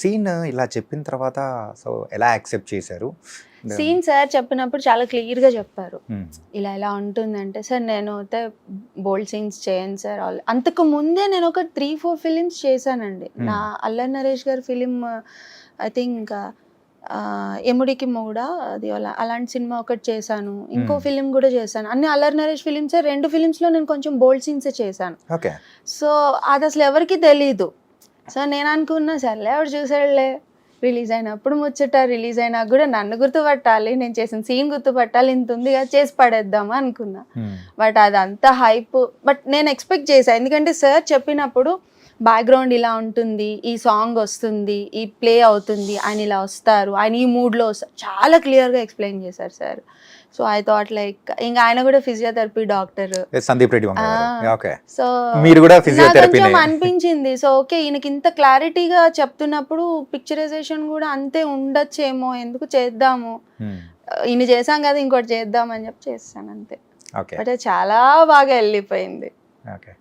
Scene ఇలా చెప్పిన తర్వాత సో ఎలా యాక్సెప్ట్ చేశారు? సీన్ సార్ చెప్పినప్పుడు చాలా క్లియర్గా చెప్పారు, Hmm. ఇలా ఇలా ఉంటుందంటే. సార్ నేను అయితే బోల్డ్ సీన్స్ చేయను సార్. అంతకు ముందే నేను ఒక 3-4 ఫిలిమ్స్ చేశానండి. నా అల్లరి నరేష్ గారి ఫిలిం ఐ థింక్ ఎముడికి మొగుడా అది అలాంటి సినిమా ఒకటి చేశాను. ఇంకో ఫిలిం కూడా చేశాను. అన్ని అల్లరి నరేష్ ఫిలిమ్సే. 2 ఫిలిమ్స్లో నేను కొంచెం బోల్డ్ సీన్సే చేశాను. ఓకే. సో అది అసలు ఎవరికి తెలీదు. సో నేను అనుకున్నా సర్లే ఎవడు చూసాడులే, రిలీజ్ అయినప్పుడు ముచ్చట, రిలీజ్ అయినా కూడా నన్ను గుర్తుపట్టాలి, నేను చేసిన సీన్ గుర్తుపట్టాలి, ఇంత ఉంది కదా చేసి పడేద్దామా అనుకున్నా. బట్ అదంతా హైప్. బట్ నేను ఎక్స్పెక్ట్ చేశాను, ఎందుకంటే సార్ చెప్పినప్పుడు బ్యాక్గ్రౌండ్ ఇలా ఉంటుంది, ఈ సాంగ్ వస్తుంది, ఈ ప్లే అవుతుంది, ఆయన ఇలా వస్తారు, ఆయన ఈ మూడ్లో వస్తారు, చాలా క్లియర్గా ఎక్స్ప్లెయిన్ చేశారు sir. So I thought like, ఇంకా ఆయన కూడా ఫిజియోథెరపీ డాక్టర్ సందీప్ రెడ్డి వంగ గారు. ఓకే. సో మీరు కూడా ఫిజియోథెరపీ కొంచెం అనిపించింది. సో ఓకే, ఈయనకి ఇంత క్లారిటీగా చెప్తున్నప్పుడు పిక్చరైజేషన్ కూడా అంతే ఉండొచ్చేమో, ఎందుకు చేద్దాము, ఈయన చేసాం కదా ఇంకోటి చేద్దాం అని చెప్పి చేస్తాను అంతే. ఓకే. బట్ చాలా బాగా వెళ్ళిపోయింది. ఓకే.